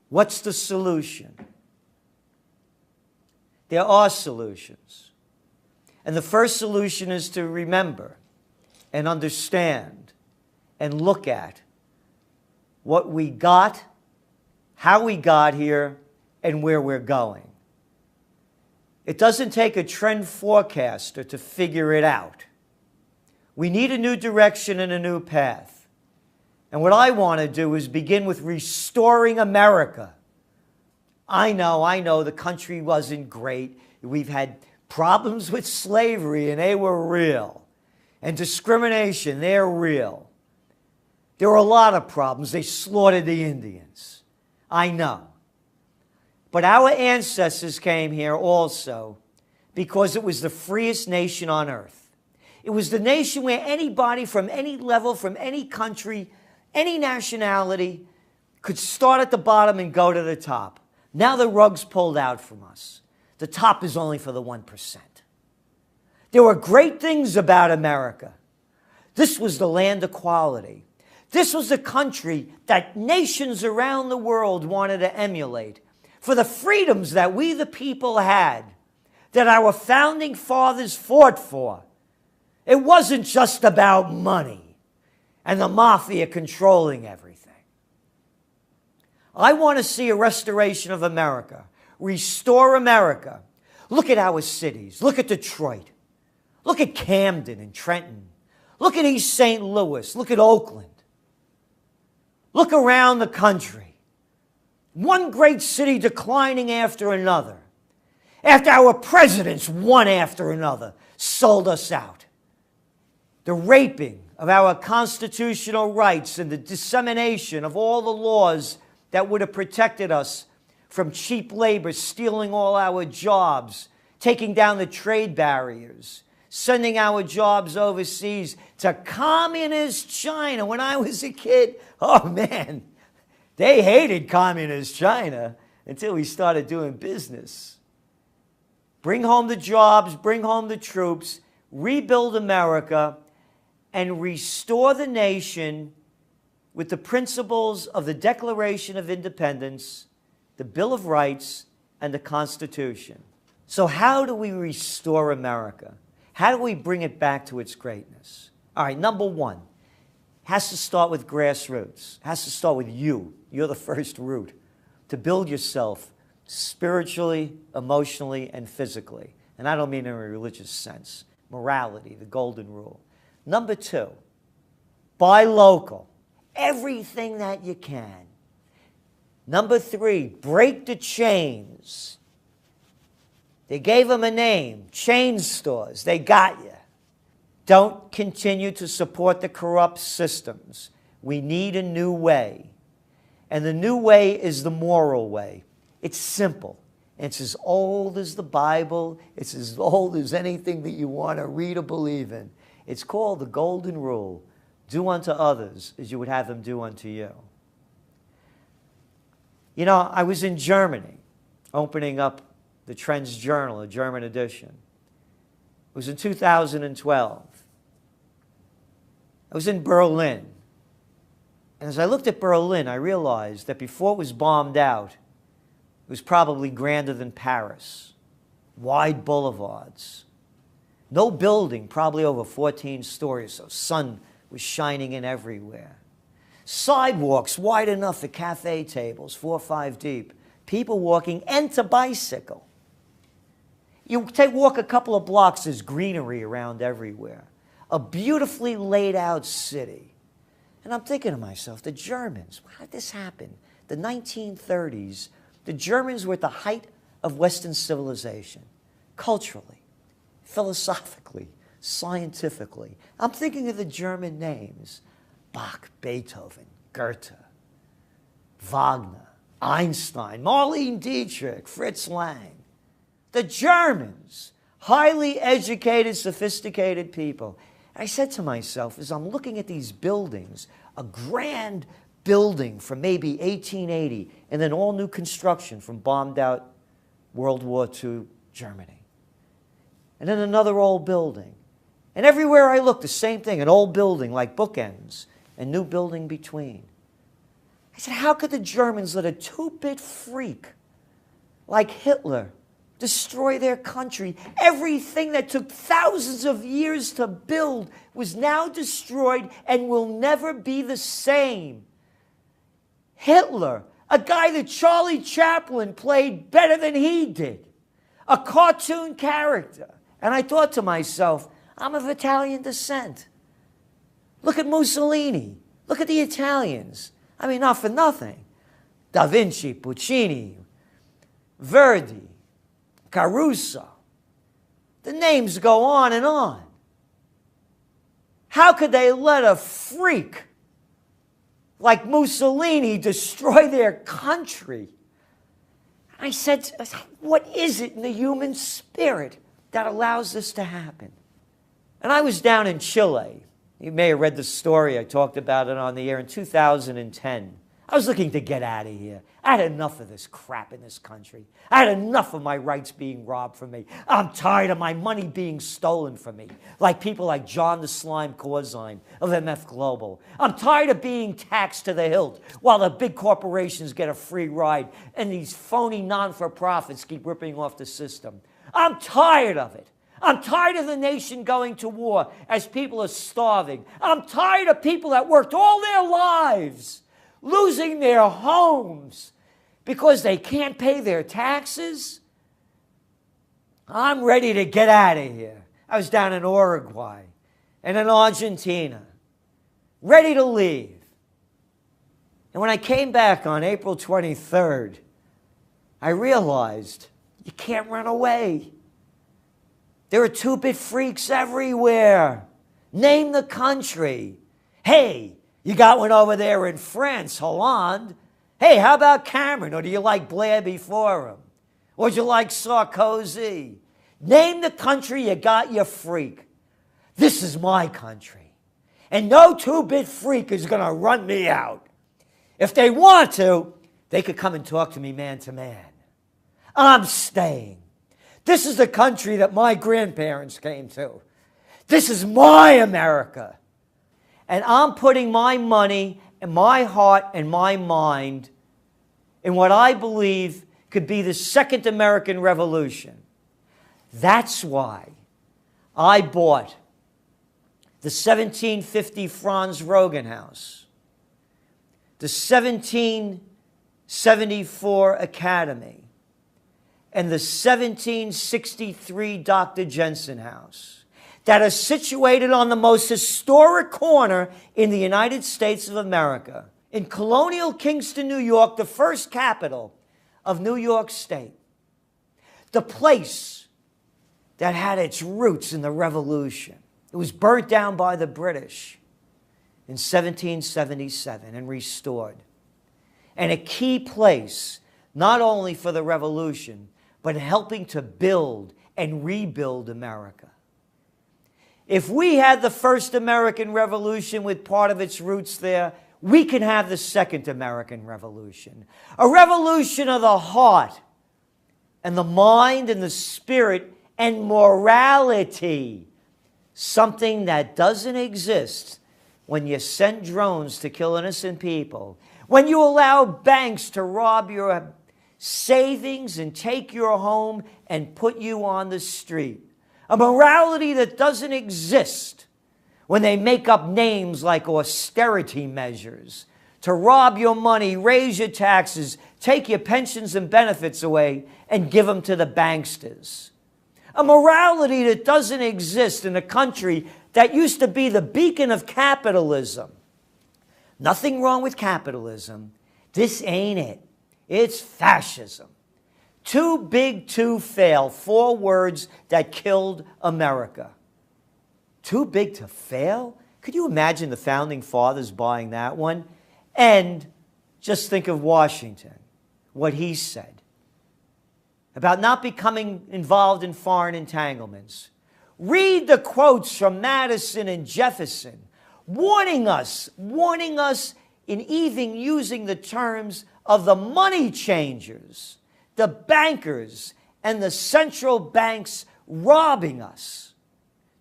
What's the solution? There are solutions. And the first solution is to remember and understand and look at what we got, how we got here, and where we're going. It doesn't take a trend forecaster to figure it out. We need a new direction and a new path. And what I want to do is begin with restoring America. I know the country wasn't great. We've had problems with slavery, and they were real. And discrimination, they're real. There were a lot of problems. They slaughtered the Indians. I know. But our ancestors came here also because it was the freest nation on earth. It was the nation where anybody from any level, from any country, any nationality could start at the bottom and go to the top. Now the rug's pulled out from us. The top is only for the 1%. There were great things about America. This was the land of equality. This was a country that nations around the world wanted to emulate for the freedoms that we the people had, that our founding fathers fought for. It wasn't just about money and the mafia controlling everything. I want to see a restoration of America, restore America. Look at our cities. Look at Detroit. Look at Camden and Trenton. Look at East St. Louis. Look at Oakland. Look around the country. One great city declining after another. After our presidents, one after another, sold us out. The raping of our constitutional rights and the dissemination of all the laws that would have protected us from cheap labor stealing all our jobs, taking down the trade barriers, sending our jobs overseas to communist China. When I was a kid, oh man, they hated communist China until we started doing business. Bring home the jobs, bring home the troops, rebuild America, and restore the nation with the principles of the Declaration of Independence, the Bill of Rights, and the Constitution. So how do we restore America? How do we bring it back to its greatness? All right, number one, has to start with grassroots. Has to start with you. You're the first root to build yourself spiritually, emotionally, and physically. And I don't mean in a religious sense. Morality, the golden rule. Number two, buy local. Everything that you can. Number three, break the chains. They gave them a name, chain stores. They got you. Don't continue to support the corrupt systems. We need a new way. And the new way is the moral way. It's simple. It's as old as the Bible. It's as old as anything that you want to read or believe in. It's called the Golden Rule. Do unto others as you would have them do unto you. You know, I was in Germany opening up the Trends Journal, a German edition. It was in 2012. I was in Berlin. And as I looked at Berlin, I realized that before it was bombed out, it was probably grander than Paris. Wide boulevards. No building, probably over 14 stories, so sun was shining in everywhere. Sidewalks wide enough for cafe tables, 4 or 5 deep. People walking and to bicycle. You walk a couple of blocks, there's greenery around everywhere. A beautifully laid out city. And I'm thinking to myself, the Germans, how did this happen? The 1930s, the Germans were at the height of Western civilization, culturally, philosophically, scientifically. I'm thinking of the German names: Bach, Beethoven, Goethe, Wagner, Einstein, Marlene Dietrich, Fritz Lang. The Germans, highly educated, sophisticated people. I said to myself, as I'm looking at these buildings, a grand building from maybe 1880, and then all new construction from bombed out World War II Germany. And then another old building. And everywhere I looked, the same thing, an old building like bookends, and new building between. I said, how could the Germans let a two-bit freak like Hitler destroy their country? Everything that took thousands of years to build was now destroyed and will never be the same. Hitler, a guy that Charlie Chaplin played better than he did, a cartoon character. And I thought to myself, I'm of Italian descent. Look at Mussolini. Look at the Italians. I mean, not for nothing. Da Vinci, Puccini, Verdi, Caruso. The names go on and on. How could they let a freak like Mussolini destroy their country? I said, what is it in the human spirit that allows this to happen? And I was down in Chile. You may have read the story. I talked about it on the air in 2010. I was looking to get out of here. I had enough of this crap in this country. I had enough of my rights being robbed from me. I'm tired of my money being stolen from me, like people like John the Slime Corzine of MF Global. I'm tired of being taxed to the hilt while the big corporations get a free ride and these phony non-for-profits keep ripping off the system. I'm tired of it. I'm tired of the nation going to war as people are starving. I'm tired of people that worked all their lives losing their homes because they can't pay their taxes. I'm ready to get out of here. I was down in Uruguay and in Argentina, ready to leave. And when I came back on April 23rd, I realized you can't run away. There are two-bit freaks everywhere. Name the country. Hey, you got one over there in France, Hollande. Hey, how about Cameron? Or do you like Blair before him? Or do you like Sarkozy? Name the country, you got your freak. This is my country. And no two-bit freak is going to run me out. If they want to, they could come and talk to me man to man. I'm staying. This is the country that my grandparents came to. This is my America. And I'm putting my money and my heart and my mind in what I believe could be the second American Revolution. That's why I bought the 1750 Franz Roggen House, the 1774 Academy, and the 1763 Dr. Jensen House that are situated on the most historic corner in the United States of America, in colonial Kingston, New York, the first capital of New York State, the place that had its roots in the Revolution. It was burnt down by the British in 1777 and restored. And a key place, not only for the Revolution, but helping to build and rebuild America. If we had the first American Revolution with part of its roots there, we can have the second American Revolution. A revolution of the heart and the mind and the spirit and morality. Something that doesn't exist when you send drones to kill innocent people. When you allow banks to rob your savings and take your home and put you on the street. A morality that doesn't exist when they make up names like austerity measures to rob your money, raise your taxes, take your pensions and benefits away, and give them to the banksters. A morality that doesn't exist in a country that used to be the beacon of capitalism. Nothing wrong with capitalism. This ain't it. It's fascism. Too big to fail. 4 words that killed America. Too big to fail? Could you imagine the founding fathers buying that one? And just think of Washington, what he said about not becoming involved in foreign entanglements. Read the quotes from Madison and Jefferson, warning us in even using the terms of the money changers, the bankers, and the central banks robbing us,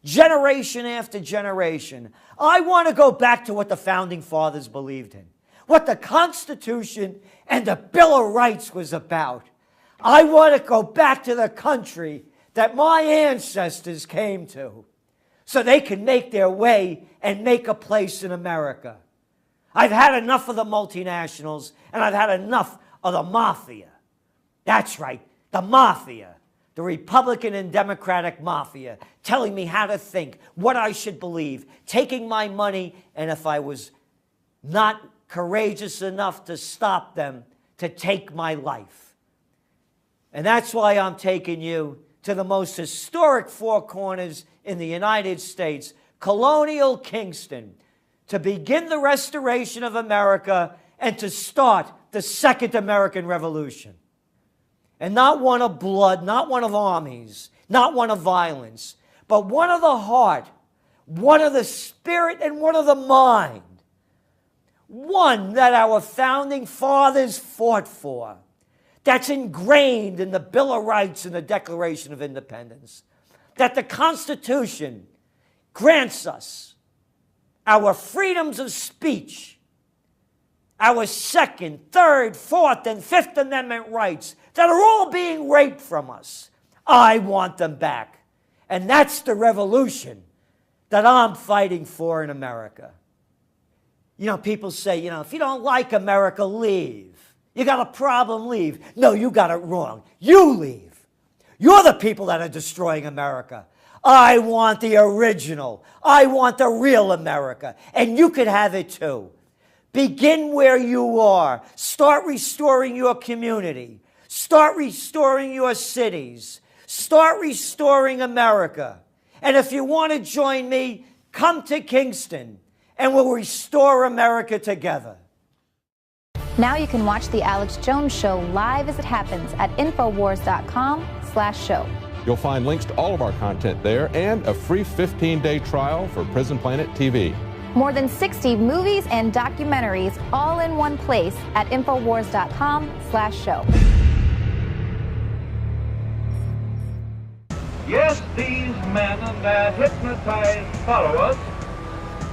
generation after generation. I want to go back to what the founding fathers believed in. what the Constitution and the Bill of Rights was about. I want to go back to the country that my ancestors came to so they can make their way and make a place in America. I've had enough of the multinationals, and I've had enough of the mafia. That's right, the mafia. The Republican and Democratic mafia telling me how to think, what I should believe, taking my money, and if I was not courageous enough to stop them, to take my life. And that's why I'm taking you to the most historic Four Corners in the United States, Colonial Kingston, to begin the restoration of America and to start the Second American Revolution. And not one of blood, not one of armies, not one of violence, but one of the heart, one of the spirit, and one of the mind. One that our founding fathers fought for, that's ingrained in the Bill of Rights and the Declaration of Independence, that the Constitution grants us our freedoms of speech, our Second, Third, Fourth, and Fifth Amendment rights that are all being raped from us. I want them back. And that's the revolution that I'm fighting for in America. You know, people say, you know, if you don't like America, leave. You got a problem, leave. No, you got it wrong. You leave. You're the people that are destroying America. I want the original. I want the real America. And you could have it too. Begin where you are. Start restoring your community. Start restoring your cities. Start restoring America. And if you want to join me, come to Kingston and we'll restore America together. Now you can watch The Alex Jones Show live as it happens at Infowars.com/show. You'll find links to all of our content there and a free 15-day trial for Prison Planet TV. More than 60 movies and documentaries all in one place at Infowars.com/show. Yes, these men and their hypnotized followers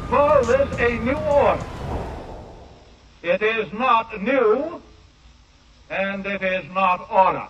call this a new order. It is not new, and it is not order.